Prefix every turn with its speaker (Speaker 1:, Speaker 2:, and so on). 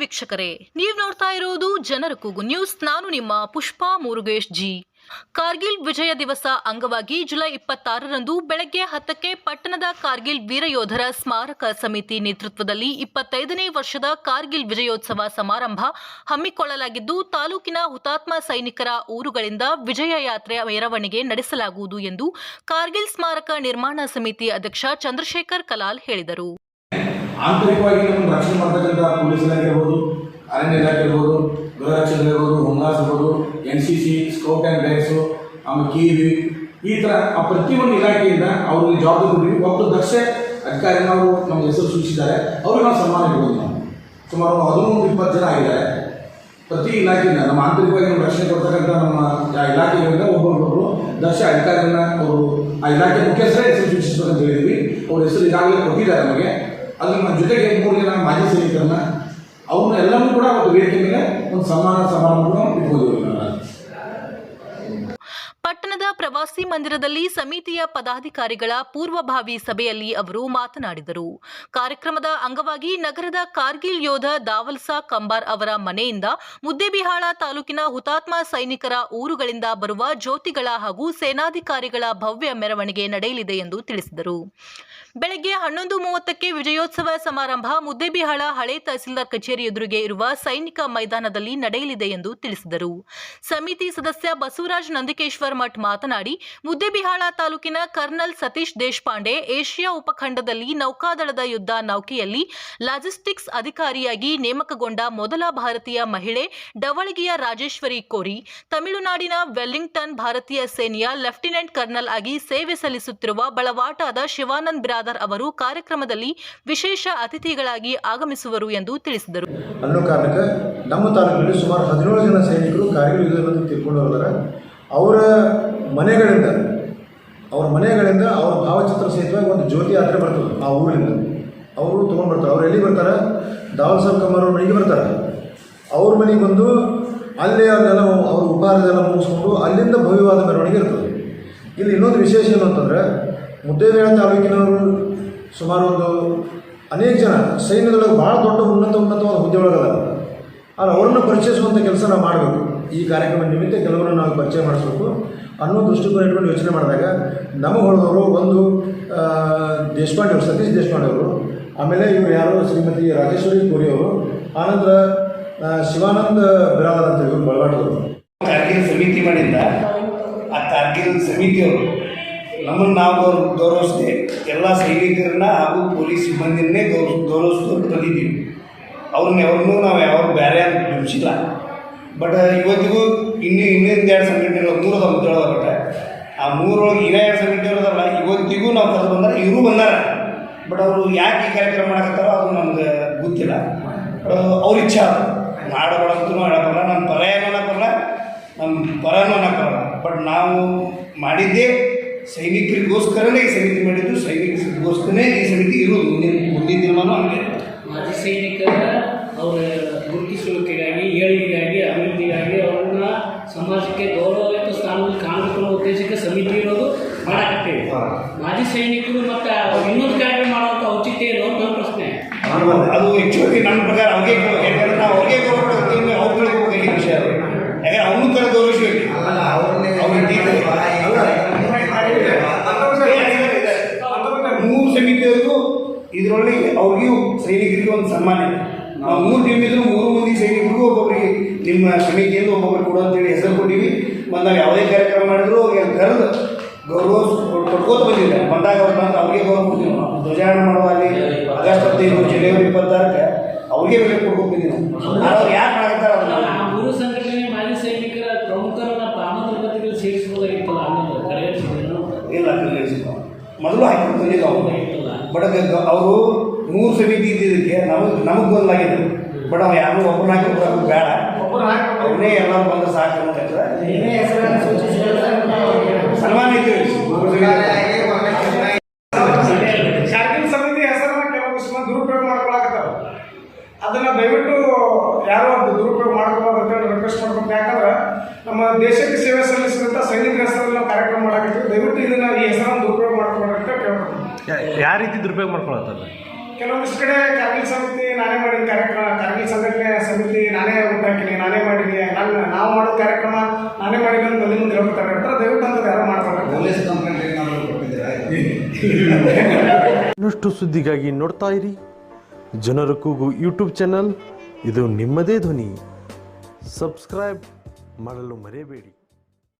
Speaker 1: ವೀಕ್ಷಕರೇ, ನೀವು ನೋಡ್ತಾ ಇರೋದು ಜನರ ಕೂಗು ನ್ಯೂಸ್. ನಾನು ನಿಮ್ಮ ಪುಷ್ಪಾ ಮುರುಗೇಶ್ ಜಿ. ಕಾರ್ಗಿಲ್ ವಿಜಯ ದಿವಸ ಅಂಗವಾಗಿ ಜುಲೈ 26ರಂದು ಬೆಳಗ್ಗೆ 10ಕ್ಕೆ ಪಟ್ಟಣದ ಕಾರ್ಗಿಲ್ ವೀರಯೋಧರ ಸ್ಮಾರಕ ಸಮಿತಿ ನೇತೃತ್ವದಲ್ಲಿ 25ನೇ ವರ್ಷದ ಕಾರ್ಗಿಲ್ ವಿಜಯೋತ್ಸವ ಸಮಾರಂಭ ಹಮ್ಮಿಕೊಳ್ಳಲಾಗಿದ್ದು, ತಾಲೂಕಿನ ಹುತಾತ್ಮ ಸೈನಿಕರ ಊರುಗಳಿಂದ ವಿಜಯ ಯಾತ್ರೆ ಮೆರವಣಿಗೆ ನಡೆಸಲಾಗುವುದು ಎಂದು ಕಾರ್ಗಿಲ್ ಸ್ಮಾರಕ ನಿರ್ಮಾಣ ಸಮಿತಿ ಅಧ್ಯಕ್ಷ ಚಂದ್ರಶೇಖರ್ ಕಲಾಲ್ ಹೇಳಿದರು.
Speaker 2: ಆಂತರಿಕವಾಗಿ ನಮ್ಮನ್ನು ರಕ್ಷಣೆ ಮಾಡ್ತಕ್ಕಂಥ ಪೊಲೀಸ್ ಇಲಾಖೆ ಇರ್ಬೋದು, ಅರಣ್ಯ ಇಲಾಖೆ ಇರ್ಬೋದು, ಗೃಹ ರಕ್ಷಣೆ ಇರ್ಬೋದು, ಹೋಮ್ಗಾರ್ಡ್ಸ್ ಇರ್ಬೋದು, NCC, ಸ್ಕೌಟ್ ಆ್ಯಂಡ್ ಗೈಡ್ಸು, ಆಮೇಲೆ KV, ಈ ಥರ ಆ ಪ್ರತಿಯೊಂದು ಇಲಾಖೆಯಿಂದ ಅವ್ರಿಗೆ ಜವಾಬ್ದಾರಿ ಕೊಟ್ಟಿವಿ. ಒಬ್ಬರು ದಕ್ಷ ಅಧಿಕಾರಿನ ಅವರು ನಮ್ಮ ಹೆಸರು ಸೂಚಿಸಿದ್ದಾರೆ. ಅವ್ರಿಗೆ ನಾವು ಸನ್ಮಾನ ಇರ್ಬೋದು. ನಾವು ಸುಮಾರು 13-20 ಜನ ಆಗಿದ್ದಾರೆ. ಪ್ರತಿ ಇಲಾಖೆಯಿಂದ ನಮ್ಮ ಆಂತರಿಕವಾಗಿ ನಮ್ಮ ರಕ್ಷಣೆ ಕೊಡ್ತಕ್ಕಂಥ ನಮ್ಮ ಇಲಾಖೆಗಳಿಂದ ಒಬ್ಬೊಬ್ಬರು ದಕ್ಷ ಅಧಿಕಾರಿಗಳನ್ನ ಅವರು ಆ ಇಲಾಖೆ ಮುಖ್ಯಸ್ಥರೇ ಹೆಸರು ಸೂಚಿಸಬೇಕಂತ ಹೇಳಿದ್ವಿ. ಅವ್ರ ಹೆಸರು ಈಗಾಗಲೇ ಕೊಟ್ಟಿದ್ದಾರೆ ನಮಗೆ. ಅದ್ರ ಜೊತೆಗೆ 3 ಜನ ಮಾಜಿ ಸೈನಿಕರನ್ನ ಅವ್ರನ್ನ ಎಲ್ಲರೂ ಕೂಡ ಒಂದು ವೇದಿಕೆ ಮೇಲೆ ಒಂದು ಸನ್ಮಾನ ಸಮಾರಂಭವನ್ನು ಇಟ್ಕೊಂಡಿದ್ದೀವಿ.
Speaker 1: ಪಟ್ಟಣದ ಪ್ರವಾಸಿ ಮಂದಿರದಲ್ಲಿ ಸಮಿತಿಯ ಪದಾಧಿಕಾರಿಗಳ ಪೂರ್ವಭಾವಿ ಸಭೆಯಲ್ಲಿ ಅವರು ಮಾತನಾಡಿದರು. ಕಾರ್ಯಕ್ರಮದ ಅಂಗವಾಗಿ ನಗರದ ಕಾರ್ಗಿಲ್ ಯೋಧ ದಾವಲ್ಸಾ ಕಂಬಾರ್ ಅವರ ಮನೆಯಿಂದ ಮುದ್ದೇಬಿಹಾಳ ತಾಲೂಕಿನ ಹುತಾತ್ಮ ಸೈನಿಕರ ಊರುಗಳಿಂದ ಬರುವ ಜ್ಯೋತಿಗಳ ಹಾಗೂ ಸೇನಾಧಿಕಾರಿಗಳ ಭವ್ಯ ಮೆರವಣಿಗೆ ನಡೆಯಲಿದೆ ಎಂದು ತಿಳಿಸಿದರು. ಬೆಳಗ್ಗೆ 11:30ಕ್ಕೆ ವಿಜಯೋತ್ಸವ ಸಮಾರಂಭ ಮುದ್ದೇಬಿಹಾಳ ಹಳೆ ತಹಸೀಲ್ದಾರ್ ಕಚೇರಿ ಎದುರಿಗೆ ಇರುವ ಸೈನಿಕ ಮೈದಾನದಲ್ಲಿ ನಡೆಯಲಿದೆ ಎಂದು ತಿಳಿಸಿದರು. ಸಮಿತಿ ಸದಸ್ಯ ಬಸವರಾಜ್ ನಂದಿಕೇಶ್ವರ್ ಮಠ್ ಮಾತನಾಡಿ, ಮುದ್ದೇಬಿಹಾಳ ತಾಲೂಕಿನ ಕರ್ನಲ್ ಸತೀಶ್ ದೇಶಪಾಂಡೆ ಏಷ್ಯಾ ಉಪಖಂಡದಲ್ಲಿ ನೌಕಾದಳದ ಯುದ್ಧ ನೌಕೆಯಲ್ಲಿ ಲಾಜಿಸ್ಟಿಕ್ಸ್ ಅಧಿಕಾರಿಯಾಗಿ ನೇಮಕಗೊಂಡ ಮೊದಲ ಭಾರತೀಯ ಮಹಿಳೆ ಡವಳಗಿಯ ರಾಜೇಶ್ವರಿ ಕೋರಿ, ತಮಿಳುನಾಡಿನ ವೆಲ್ಲಿಂಗ್ಟನ್ ಭಾರತೀಯ ಸೇನೆಯ ಲೆಫ್ಟಿನೆಂಟ್ ಕರ್ನಲ್ ಆಗಿ ಸೇವೆ ಸಲ್ಲಿಸುತ್ತಿರುವ ಬಳವಾಟಾದ ಶಿವಾನಂದ್ ಬಿರಾದರ್ ಅವರು ಕಾರ್ಯಕ್ರಮದಲ್ಲಿ ವಿಶೇಷ ಅತಿಥಿಗಳಾಗಿ ಆಗಮಿಸುವರು ಎಂದು ತಿಳಿಸಿದರು.
Speaker 3: ಅನ್ನೋ ಕಾರಣಕ್ಕೆ ನಮ್ಮ ತಾಲೂಕಿನಲ್ಲಿ ಸುಮಾರು 17 ಜನ ಸೈನಿಕರು ಕಾರ್ಗಿಲ್ ಯುದ್ಧದಲ್ಲಿ ತೀರ್ಕೊಂಡು ಹೋಗಿದ್ದಾರೆ. ಅವರ ಮನೆಗಳಿಂದ ಅವರ ಭಾವಚಿತ್ರ ಸಹಿತವಾಗಿ ಒಂದು ಜ್ಯೋತಿ ಯಾತ್ರೆ ಬರ್ತದೆ. ಆ ಊರಿಂದ ಅವರು ತೊಗೊಂಡು ಬರ್ತಾರೆ. ಅವ್ರು ಎಲ್ಲಿ ಬರ್ತಾರೆ? ದಾವಲ್ಸಾ ಕಂಬಾರ್ ಅವ್ರ ಮನೆಗೆ ಬರ್ತಾರೆ. ಅವ್ರ ಮನೆಗೆ ಬಂದು ಅಲ್ಲಿ ಅದೆಲ್ಲ ಅವ್ರ ಉಪಹಾರದೆಲ್ಲ ಮುಗಿಸ್ಕೊಂಡು ಅಲ್ಲಿಂದ ಭವ್ಯವಾದ ಮೆರವಣಿಗೆ ಇರ್ತದೆ. ಇಲ್ಲಿ ಇನ್ನೊಂದು ವಿಶೇಷ ಏನು ಅಂತಂದರೆ, ಮುದ್ದೇಬಿಹಾಳ ತಾಲೂಕಿನವರು ಸುಮಾರು ಅನೇಕ ಜನ ಸೈನ್ಯದೊಳಗೆ ಭಾಳ ದೊಡ್ಡ ಉನ್ನತವಾದ ಹುದ್ದೆಯೊಳಗದ. ಆದರೆ ಅವರನ್ನು ಪರಿಚಯಿಸುವಂಥ ಕೆಲಸ ನಾವು ಮಾಡಬೇಕು. ಈ ಕಾರ್ಯಕ್ರಮ ನಿಮಿತ್ತ ಕೆಲವರನ್ನು ನಾವು ಪರಿಚಯ ಮಾಡಿಸ್ಬೇಕು ಅನ್ನೋ ದೃಷ್ಟಿಕೋನ ಇಟ್ಕೊಂಡು ಯೋಚನೆ ಮಾಡಿದಾಗ ನಮಗೆ ಹೊಡೆದವರು ಒಂದು ದೇಶಪಾಂಡೆ ಅವರು, ಸತೀಶ್ ದೇಶಪಾಂಡೆ ಅವರು, ಆಮೇಲೆ ಇವರು ಯಾರು ಶ್ರೀಮತಿ ರಾಜೇಶ್ವರಿ ಕೋರಿ ಅವರು, ಆನಂತರ ಶಿವಾನಂದ ಬಿರಾದರ್ ಅಂತ ಇವರು ಬಳವಾಟದವರು.
Speaker 4: ಕಾರ್ಗಿಲ್ ಸಮಿತಿ ಮಾಡಿದ್ದ ಆ ಕಾರ್ಗಿಲ್ ಸಮಿತಿಯವರು ನಮ್ಮನ್ನು ನಾವು ಗೌರವಿಸಿದೆ. ಎಲ್ಲ ಸೈನಿಕರನ್ನ ಹಾಗೂ ಪೊಲೀಸ್ ಸಿಬ್ಬಂದಿಯನ್ನೇ ಗೌರವಿಸ್ಕೊಂಡು ಬಂದಿದ್ದೀವಿ. ಅವ್ರನ್ನೂ ನಾವು ಯಾವಾಗ ಬೇರೆ ಅಂತ ಬಿಡಿಸಿಲ್ಲ. ಬಟ್ ಇವತ್ತಿಗೂ ಇನ್ನೊಂದು 2 ಸಂಘಟನೆಗಳು 3 ಅದ ಮುದ್ದೊಳಗೆ ಬಟ್ ಆ 3 ಇನ್ನೂ 2 ಸಂಘಟನೆಗಳಲ್ಲ. ಇವತ್ತಿಗೂ ನಾವು ಕರೆದು ಬಂದಾರೆ, ಇವರು ಬಂದಾರ. ಬಟ್ ಅವರು ಯಾಕೆ ಈ ಕಾರ್ಯಕ್ರಮ ಮಾಡಕತ್ತಾರೋ ಅದು ನಮ್ಗೆ ಗೊತ್ತಿಲ್ಲ. ಅವ್ರ ಇಚ್ಛೆ ಅದು ಮಾಡಬಾರ್ದಂತೂ ಹೇಳಕ್ಕಲ್ಲ, ನಮ್ಮ ಪರ್ಯಾಯನೂ ಅನ್ನಕ್ಕಲ್ಲ, ನಮ್ಮ ಪರನೂ ಅನ್ನಕ್ಕಲ್ಲ. ಬಟ್ ನಾವು ಮಾಡಿದ್ದೇ ಸೈನಿಕರಿಗೋಸ್ಕರನೇ ಈ ಸಮಿತಿ ಮಾಡಿದ್ದು, ಸೈನಿಕರಿಗೋಸ್ಕರನೇ ಈ ಸಮಿತಿ ಇರೋದು. ಮುಂದಿನ ದಿನಮಾನೂ ಹಂಗೆ
Speaker 5: ಮಾಜಿ ಸೈನಿಕರ ಅವರ ಗುರುತಿಸುವಿಕೆಗಾಗಿ, ಏಳಿಗೆಗಾಗಿ, ಅಭಿವೃದ್ಧಿಗಾಗಿ ಅವ್ರನ್ನ ಸಮಾಜಕ್ಕೆ ಗೌರವಯುತ ಸ್ಥಾನದಲ್ಲಿ ಕಾಣಬೇಕು ಅನ್ನೋ ಉದ್ದೇಶಕ್ಕೆ ಸಮಿತಿ ಇರೋದು ಮಾಡಾಕತ್ತೇವೆ. ಮಾಜಿ ಸೈನಿಕರು ಮತ್ತು ಇನ್ನೊಂದು ಕಾರ್ಯ ಮಾಡುವಂಥ ಔಚಿತ್ಯ ಏನು ನನ್ನ ಪ್ರಶ್ನೆ.
Speaker 4: ಅದು ಆ್ಯಕ್ಚುಲಿ ನನ್ನ ಪ್ರಕಾರ ಅವ್ರಿಗೆ ಯಾಕಂದ್ರೆ ನಾವು ಅವ್ರಿಗೆ ಗೌರವ ಅವ್ರಿಗೆ ಹೋಗಿ ವಿಷಯ ಅದು. ಯಾಕಂದ್ರೆ ಅವನು ಕರೆ ಗೌರವಿಸಬೇಕು. ಮೂರು ಸಮಿತಿಯವ್ರಿಗೂ ಇದರೊಳಗೆ ಅವ್ರಿಗೂ ಸೈನಿಕರಿಗೆ ಒಂದು ಸನ್ಮಾನ ಇದೆ. ನಾವು 3 ಟೀಮ್ ಇದ್ರು 3 ಮಂದಿ ಸೈನಿಕರಿಗೂ ಒಬ್ಬೊಬ್ಬರಿಗೆ ನಿಮ್ಮ ಸಮಿತಿಯಿಂದ ಒಬ್ಬೊಬ್ಬರು ಕೊಡು ಅಂತೇಳಿ ಹೆಸರು ಕೊಟ್ಟಿವಿ. ಬಂದಾಗ ಯಾವುದೇ ಕಾರ್ಯಕ್ರಮ ಮಾಡಿದ್ರು ಅವ್ರಿಗೆ ಕರೆದು ಗೌರವ ಕೊಟ್ಕೋತ ಬಂದಿಲ್ಲ. ಬಂದಾಗ ಅವ್ರು ಬಂದು ಅವ್ರಿಗೆ ಗೌರವ ಕೊಡ್ತೀವಿ. ನಾವು ಧ್ವಜಾರೋಹಣ ಮಾಡುವಾಗ ಆಗಸ್ಟ್ 15 ಜನವರಿ 26ಕ್ಕೆ ಅವ್ರಿಗೆ ಬೆಲೆ ಕೊಡ್ಕೊಂಡು ಬಂದಿದ್ದೀವಿ. ಅವ್ರು ಯಾರು ಮಾಡ್ತಾರೆ ಅದನ್ನ
Speaker 5: 3 ಸಂಘಟನೆ ಮಾಜಿ ಸೈನಿಕರ ಪ್ರಮುಖರನ್ನ ಪಾಮಂತ್ರಪತಿಗಳು ಸೇರಿಸಬಹುದಾಗಿತ್ತಲ್ಲ,
Speaker 4: ಇಲ್ಲ ಮೊದಲು ಹಾಕಿ ಬಂದಿಲ್ಲ ಅವರು. ಬಟ್ ಅವರು 3 ಸಮಿತಿ ಇದ್ದಿದ್ದಕ್ಕೆ ನಮಗೆ ಬಂದಾಗಿದೆ. ಬಟ್ ಅವ್ರು ಯಾರು ಒಬ್ಬರು ಹಾಕಿ ಬೇಡ, ಅವ್ರನ್ನೇ ಎಲ್ಲರೂ ಬಂದು ಸಾಕು ಅಂತ ಸನ್ಮಾನ ಇದ್ದೀವಿ.
Speaker 6: ಕಾರ್ಗಿಲ್ ಸಮಿತಿ ಹೆಸರನ್ನ ಕೆಲವು ದುರುಪಯೋಗ ಮಾಡ್ಕೊಳಕತ್ತಾರ. ಅದನ್ನ ದಯವಿಟ್ಟು ಯಾರು ಅದು ದುರುಪಯೋಗ ಮಾಡ್ಕೋಬಾರ್ದು ಅಂತೇಳಿ ರಿಕ್ವೆಸ್ಟ್ ಮಾಡ್ಕೊಂಡು. ಯಾಕಂದ್ರೆ ನಮ್ಮ ದೇಶಕ್ಕೆ ಸೇವೆ ಸಲ್ಲಿಸಿದಂಥ ಸೈನಿಕರ ಹೆಸರಲ್ಲಿ ನಾವು ಕಾರ್ಯಕ್ರಮ ಮಾಡಾಕತ್ತೀವಿ. ದಯವಿಟ್ಟು ಇದನ್ನ ಈ ಹೆಸರನ್ನು ದುರುಪಯೋಗ ಮಾಡ್ಕೊಬಾರ್ದು ಅಂತ ಕೇಳ್ಕೊತೀವಿ.
Speaker 7: ಯಾವ ರೀತಿ ದುರುಪಯೋಗ ಮಾಡ್ಕೊಳತ್ತಲ್ಲ?
Speaker 6: ಕೆಲವೊಂದಿಷ್ಟು ಕಡೆ ಕಾರ್ಗಿಲ್ ಸಮಿತಿ ನಾನೇ ಮಾಡಿದ ಕಾರ್ಯಕ್ರಮ, ಕಾರ್ಗಿಲ್ ಸಂಘಟನೆ ಸಮಿತಿ ನಾನೇ ಹುಟ್ಟಾಕಿನಿ, ನಾನೇ ಮಾಡಿನಿ, ನಾವು ಮಾಡೋ ಕಾರ್ಯಕ್ರಮ ನಾನೇ ಮಾಡಿನಿ ಅಂತ ಮುಂದೆ ಹೇಳ್ತಾರೆ. ದಯವಿಟ್ಟು ಅಂತ ಯಾರು ಮಾಡ್ತಾರೆ.
Speaker 2: ಪೊಲೀಸ್ ಕಂಪ್ಲೇಂಟ್ ಏನಾದರೂ ಕೊಟ್ಟಿದ್ದೀರಾ?
Speaker 7: ಇನ್ನಷ್ಟು ಸುದ್ದಿಗಾಗಿ ನೋಡ್ತಾ ಇರಿ ಜನರ ಕೂಗು ಯೂಟ್ಯೂಬ್ ಚಾನಲ್. ಇದು ನಿಮ್ಮದೇ ಧ್ವನಿ. ಸಬ್ಸ್ಕ್ರೈಬ್ ಮಾಡಲು ಮರೆಯಬೇಡಿ.